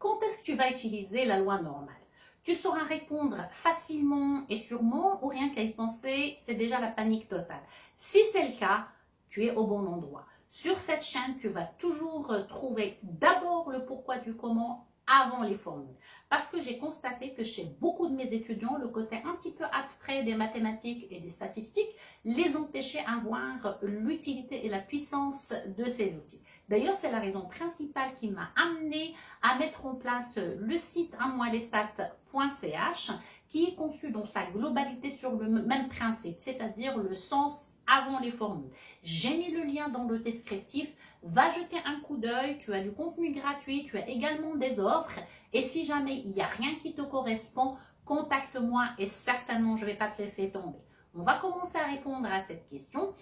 Quand est-ce que tu vas utiliser la loi normale? Tu sauras répondre facilement et sûrement, ou rien qu'à y penser, c'est déjà la panique totale. Si c'est le cas, tu es au bon endroit. Sur cette chaîne, tu vas toujours trouver d'abord le pourquoi du comment avant les formules. Parce que j'ai constaté que chez beaucoup de mes étudiants, le côté un petit peu abstrait des mathématiques et des statistiques les empêchait à voir l'utilité et la puissance de ces outils. D'ailleurs, c'est la raison principale qui m'a amené à mettre en place le site unmoilestats.ch qui est conçu dans sa globalité sur le même principe, c'est-à-dire le sens avant les formules. J'ai mis le lien dans le descriptif, va jeter un coup d'œil, tu as du contenu gratuit, tu as également des offres et si jamais il n'y a rien qui te correspond, contacte-moi et certainement je ne vais pas te laisser tomber. On va commencer à répondre à cette question.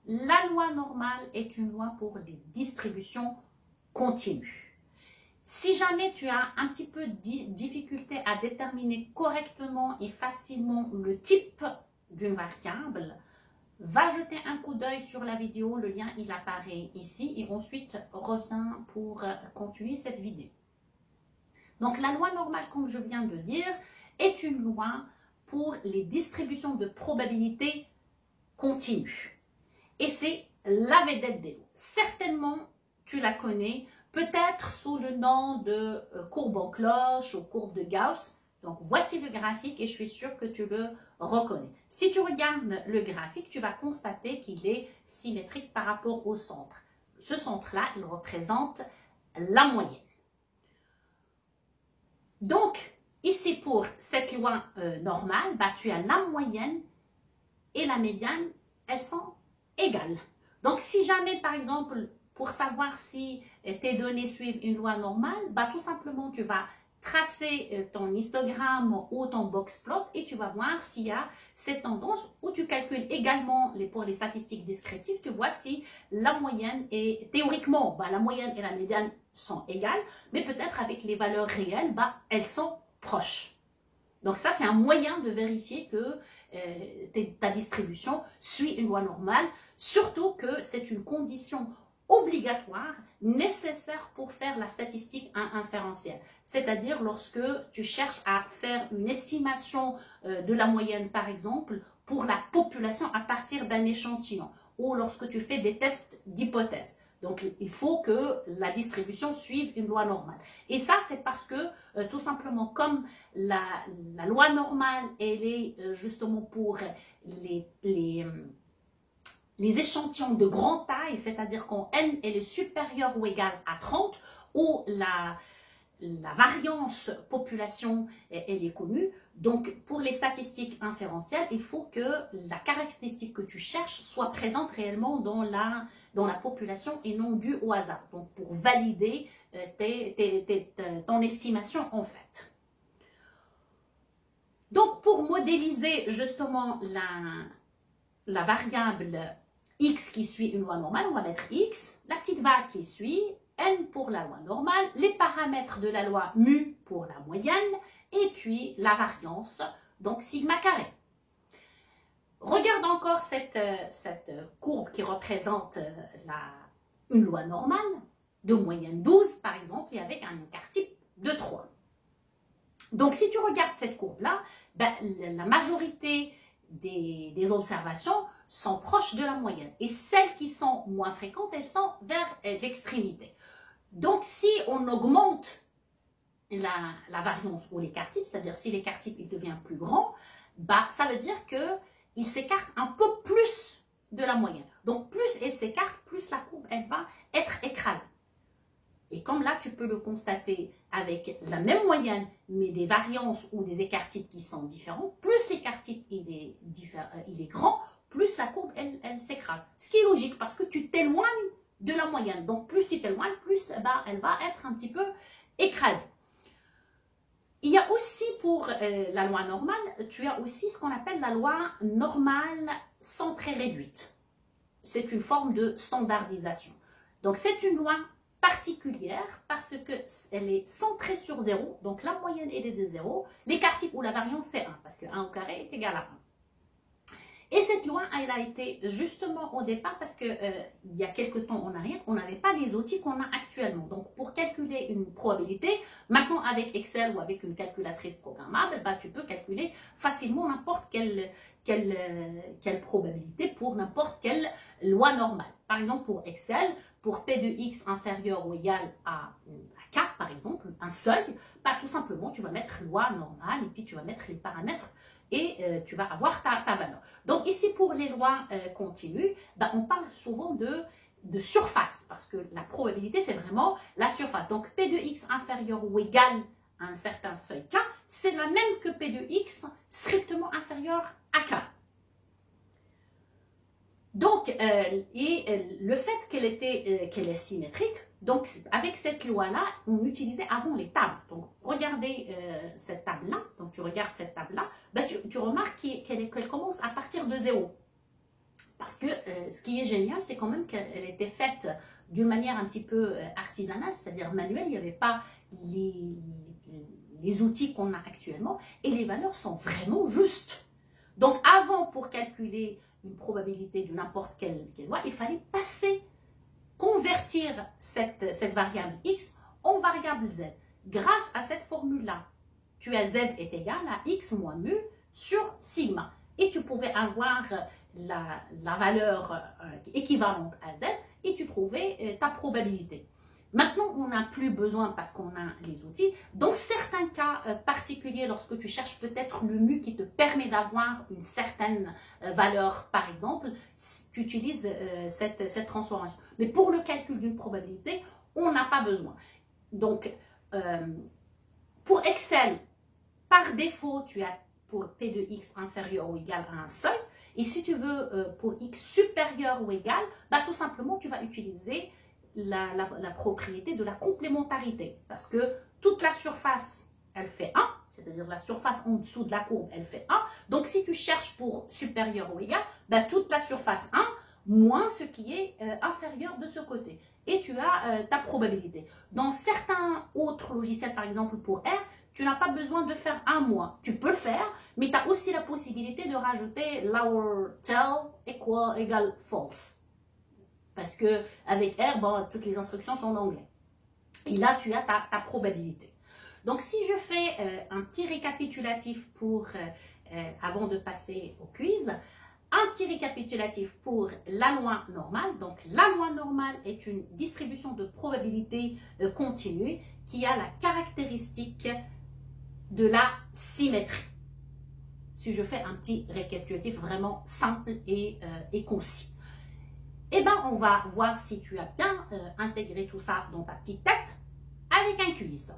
La loi normale est une loi pour les distributions continues. Si jamais tu as un petit peu de difficulté à déterminer correctement et facilement le type d'une variable, va jeter un coup d'œil sur la vidéo, le lien il apparaît ici et ensuite reviens pour continuer cette vidéo. Donc la loi normale, comme je viens de dire, est une loi pour les distributions de probabilité continues. Et c'est la vedette des lois. Certainement, tu la connais, peut-être sous le nom de courbe en cloche ou courbe de Gauss. Donc, voici le graphique et je suis sûre que tu le reconnais. Si tu regardes le graphique, tu vas constater qu'il est symétrique par rapport au centre. Ce centre-là, il représente la moyenne. Donc, ici pour cette loi normale, tu as la moyenne et la médiane, elles sont égales. Donc, si jamais, par exemple, pour savoir si tes données suivent une loi normale, tout simplement, tu vas tracer ton histogramme ou ton box plot et tu vas voir s'il y a cette tendance où tu calcules également pour les statistiques descriptives, tu vois si la moyenne est, théoriquement, la moyenne et la médiane sont égales, mais peut-être avec les valeurs réelles, elles sont proches. Donc ça, c'est un moyen de vérifier que ta distribution suit une loi normale, surtout que c'est une condition obligatoire, nécessaire pour faire la statistique inférentielle. C'est-à-dire lorsque tu cherches à faire une estimation de la moyenne, par exemple, pour la population à partir d'un échantillon, ou lorsque tu fais des tests d'hypothèse. Donc, il faut que la distribution suive une loi normale. Et ça, c'est parce que, tout simplement, comme la loi normale, elle est justement pour les échantillons de grande taille, c'est-à-dire quand n elle est supérieure ou égale à 30, ou la variance population, elle est connue. Donc, pour les statistiques inférentielles, il faut que la caractéristique que tu cherches soit présente réellement dans la population et non due au hasard. Donc, pour valider ton estimation en fait. Donc, pour modéliser justement la variable x qui suit une loi normale, on va mettre x, la petite vague qui suit, n pour la loi normale, les paramètres de la loi mu pour la moyenne, et puis la variance, donc sigma carré. Regarde encore cette courbe qui représente une loi normale, de moyenne 12 par exemple, et avec un écart type de 3. Donc si tu regardes cette courbe-là, la majorité des observations sont proches de la moyenne. Et celles qui sont moins fréquentes, elles sont vers l'extrémité. Donc, si on augmente la variance ou l'écart type, c'est-à-dire si l'écart type il devient plus grand, ça veut dire qu'il s'écarte un peu plus de la moyenne. Donc, plus elle s'écarte, plus la courbe elle va être écrasée. Et comme là, tu peux le constater avec la même moyenne, mais des variances ou des écarts types qui sont différents, plus l'écart type il est grand, plus la courbe elle s'écrase. Ce qui est logique parce que tu t'éloignes de la moyenne. Donc, plus tu t'éloignes, plus elle va être un petit peu écrasée. Il y a aussi pour la loi normale, tu as aussi ce qu'on appelle la loi normale centrée réduite. C'est une forme de standardisation. Donc, c'est une loi particulière parce qu'elle est centrée sur 0. Donc, la moyenne elle est de 0. L'écart type ou la variance, c'est 1 parce que 1 au carré est égal à 1. Et cette loi, elle a été justement au départ parce que il y a quelques temps en arrière, on n'avait pas les outils qu'on a actuellement. Donc, pour calculer une probabilité, maintenant avec Excel ou avec une calculatrice programmable, bah, tu peux calculer facilement n'importe quelle probabilité pour n'importe quelle loi normale. Par exemple, pour Excel, pour P de X inférieur ou égal à 4, par exemple, un seuil, bah, tout simplement, tu vas mettre loi normale et puis tu vas mettre les paramètres et tu vas avoir ta valeur. Donc ici, pour les lois continues, bah, on parle souvent de surface parce que la probabilité, c'est vraiment la surface. Donc P de X inférieur ou égal à un certain seuil K, c'est la même que P de X strictement inférieur à K. Donc, le fait qu'elle est symétrique, donc avec cette loi-là, on utilisait avant les tables. Donc, regardez cette table-là, donc tu regardes cette table-là, ben, tu remarques qu'elle commence à partir de 0. Parce que ce qui est génial, c'est quand même qu'elle était faite d'une manière un petit peu artisanale, c'est-à-dire manuelle, il n'y avait pas les outils qu'on a actuellement, et les valeurs sont vraiment justes. Donc, avant, pour calculer une probabilité de n'importe quelle loi, il fallait convertir cette variable x en variable z. Grâce à cette formule-là, tu as z est égal à x moins mu sur sigma. Et tu pouvais avoir la valeur équivalente à z et tu trouvais ta probabilité. Maintenant, on n'a plus besoin parce qu'on a les outils. Dans certains cas particuliers, lorsque tu cherches peut-être le mu qui te permet d'avoir une certaine valeur, par exemple, tu utilises cette transformation. Mais pour le calcul d'une probabilité, on n'a pas besoin. Donc, pour Excel, par défaut, tu as pour P de X inférieur ou égal à un seuil. Et si tu veux pour X supérieur ou égal, bah, tout simplement, tu vas utiliser la propriété de la complémentarité. Parce que toute la surface, elle fait 1, c'est-à-dire la surface en dessous de la courbe, elle fait 1. Donc, si tu cherches pour supérieur ou égal, ben, toute la surface 1 moins ce qui est inférieur de ce côté. Et tu as ta probabilité. Dans certains autres logiciels, par exemple pour R, tu n'as pas besoin de faire un moins. Tu peux le faire, mais tu as aussi la possibilité de rajouter lower tail égale false. Parce qu'avec R, bon, toutes les instructions sont en anglais. Et là, tu as ta probabilité. Donc, si je fais un petit récapitulatif avant de passer au quiz, un petit récapitulatif pour la loi normale. Donc, la loi normale est une distribution de probabilité continue qui a la caractéristique de la symétrie. Si je fais un petit récapitulatif vraiment simple et concis. Eh bien, on va voir si tu as bien intégré tout ça dans ta petite tête avec un quiz.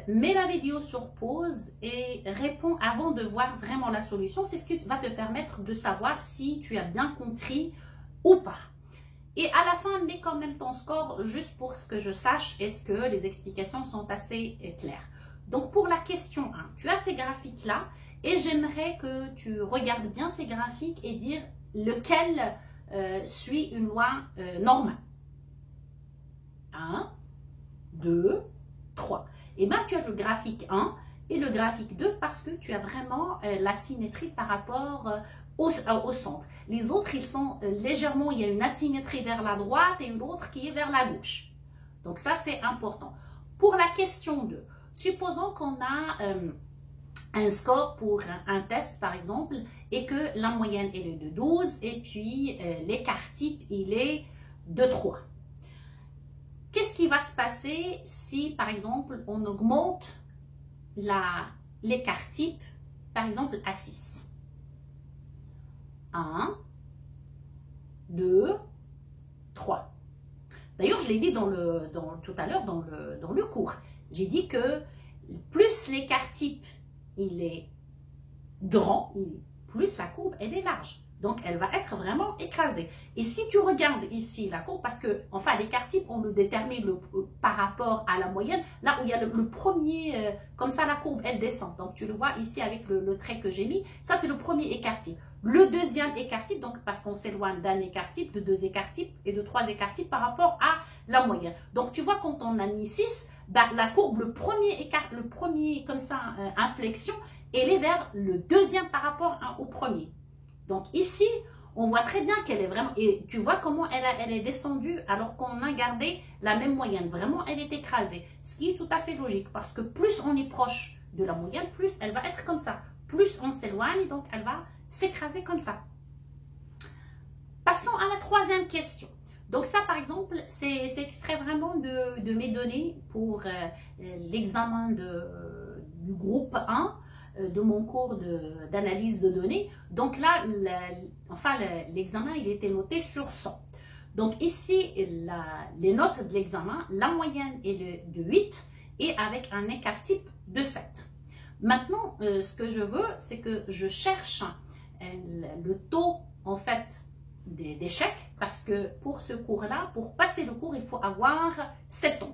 Mets la vidéo sur pause et réponds avant de voir vraiment la solution. C'est ce qui va te permettre de savoir si tu as bien compris ou pas. Et à la fin, mets quand même ton score juste pour que je sache est-ce que les explications sont assez claires. Donc, pour la question 1, tu as ces graphiques-là. Et j'aimerais que tu regardes bien ces graphiques et dire lequel suit une loi normale. 1, 2, 3. Et bien, tu as le graphique 1 et le graphique 2 parce que tu as vraiment la symétrie par rapport au centre. Les autres, ils sont légèrement, il y a une asymétrie vers la droite et une autre qui est vers la gauche. Donc ça, c'est important. Pour la question 2, supposons qu'on a un score pour un test, par exemple, et que la moyenne elle est de 12 et puis l'écart type, il est de 3. Qu'est-ce qui va se passer si, par exemple, on augmente l'écart type, par exemple, à 6? 1, 2, 3. D'ailleurs, je l'ai dit tout à l'heure dans le cours. J'ai dit que plus l'écart type il est grand, plus la courbe elle est large. Donc, elle va être vraiment écrasée. Et si tu regardes ici la courbe, parce que, enfin, l'écart type, on le détermine par rapport à la moyenne, là où il y a le premier, comme ça, la courbe, elle descend. Donc, tu le vois ici avec le trait que j'ai mis. Ça, c'est le premier écart type. Le deuxième écart type, donc, parce qu'on s'éloigne d'un écart type, de 2 écarts types et de 3 écarts types par rapport à la moyenne. Donc, tu vois, quand on a mis 6, bah, la courbe, le premier écart, le premier, comme ça, inflexion, elle est vers le deuxième par rapport au premier. Donc ici, on voit très bien qu'elle est vraiment, et tu vois comment elle est descendue alors qu'on a gardé la même moyenne. Vraiment, elle est écrasée, ce qui est tout à fait logique parce que plus on est proche de la moyenne, plus elle va être comme ça. Plus on s'éloigne, donc elle va s'écraser comme ça. Passons à la troisième question. Donc ça, par exemple, c'est extrait vraiment de mes données pour l'examen du groupe 1 de mon cours d'analyse de données. Donc là, l'examen, il était noté sur 100. Donc ici, les notes de l'examen, la moyenne est de 8 et avec un écart type de 7. Maintenant, ce que je veux, c'est que je cherche le taux, en fait, d'échecs, parce que pour ce cours-là, pour passer le cours, il faut avoir 70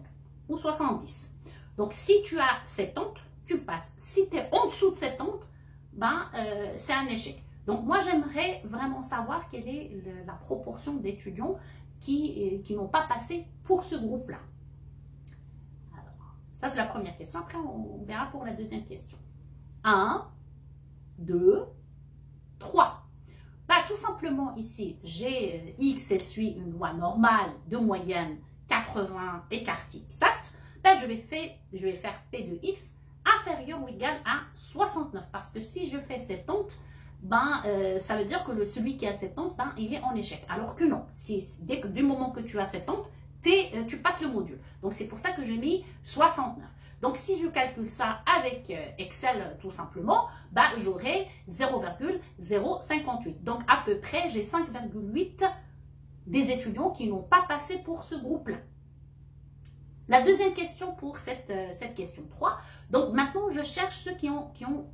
ou 70. Donc, si tu as 70, tu passes. Si tu es en dessous de 70, ben, c'est un échec. Donc, moi, j'aimerais vraiment savoir quelle est la proportion d'étudiants qui n'ont pas passé pour ce groupe-là. Alors, ça, c'est la première question. Après, on verra pour la deuxième question. 1, 2, 3. Bah, tout simplement ici, j'ai X, elle suit une loi normale de moyenne 80 écart type 7. Bah, je vais faire P de X inférieur ou égal à 69. Parce que si je fais 70, ben, ça veut dire que celui qui a 70, ben, il est en échec. Alors que non, du moment que tu as 70, tu passes le module. Donc c'est pour ça que j'ai mis 69. Donc, si je calcule ça avec Excel tout simplement, bah, j'aurai 0,058. Donc, à peu près, j'ai 5,8 des étudiants qui n'ont pas passé pour ce groupe-là. La deuxième question pour cette question 3. Donc, maintenant, je cherche ceux qui ont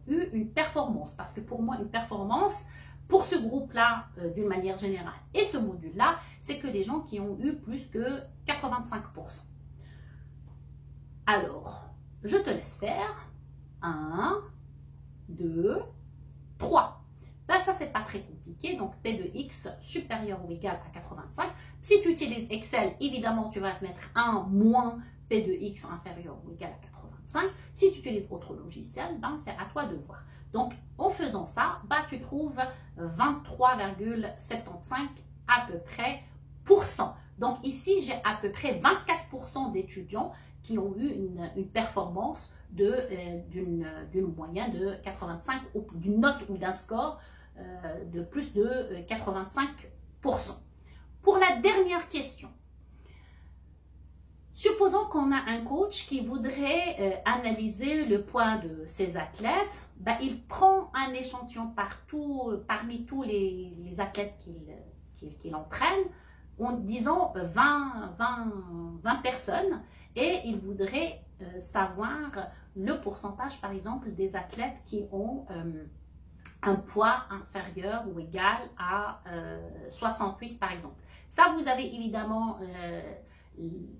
eu une performance. Parce que pour moi, une performance, pour ce groupe-là, d'une manière générale, et ce module-là, c'est que les gens qui ont eu plus que 85%. Alors, je te laisse faire. 1, 2, 3. Ben, ça, c'est pas très compliqué. Donc, P de X supérieur ou égal à 85. Si tu utilises Excel, évidemment, tu vas mettre 1 moins P de X inférieur ou égal à 85. Si tu utilises autre logiciel, ben, c'est à toi de voir. Donc, en faisant ça, ben, tu trouves 23,75 à peu près %. Donc, ici, j'ai à peu près 24% d'étudiants qui ont eu une performance d'une moyenne de 85, ou d'une note ou d'un score de plus de 85%. Pour la dernière question, supposons qu'on a un coach qui voudrait analyser le poids de ses athlètes. Ben, il prend un échantillon parmi tous les athlètes qu'il entraîne, en disant 20 personnes, et il voudrait savoir le pourcentage, par exemple, des athlètes qui ont un poids inférieur ou égal à 68, par exemple. Ça, vous avez évidemment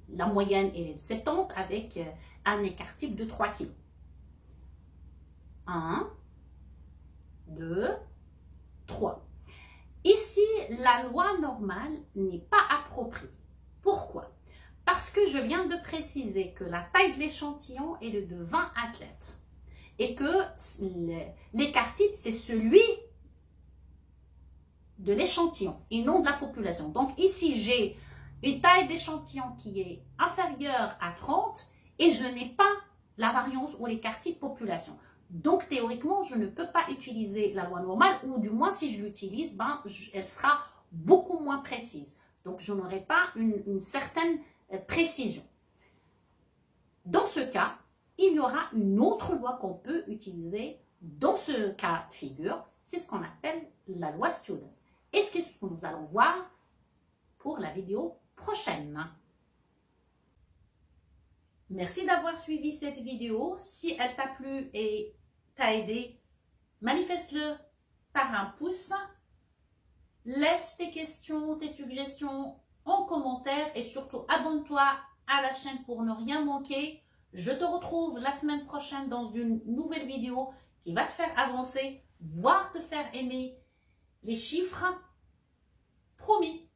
la moyenne est de 70 avec un écart type de 3 kg. 1, 2, 3. Ici, la loi normale n'est pas appropriée. Pourquoi? Parce que je viens de préciser que la taille de l'échantillon est de 20 athlètes et que l'écart type, c'est celui de l'échantillon et non de la population. Donc ici, j'ai une taille d'échantillon qui est inférieure à 30 et je n'ai pas la variance ou l'écart type population. Donc théoriquement, je ne peux pas utiliser la loi normale, ou du moins si je l'utilise, ben, elle sera beaucoup moins précise. Donc je n'aurai pas une certaine précision. Dans ce cas, il y aura une autre loi qu'on peut utiliser dans ce cas de figure. C'est ce qu'on appelle la loi Student. Et c'est ce que nous allons voir pour la vidéo prochaine. Merci d'avoir suivi cette vidéo. Si elle t'a plu et t'a aidé, manifeste-le par un pouce. Laisse tes questions, tes suggestions en commentaire et surtout abonne-toi à la chaîne pour ne rien manquer. Je te retrouve la semaine prochaine dans une nouvelle vidéo qui va te faire avancer, voire te faire aimer les chiffres. Promis.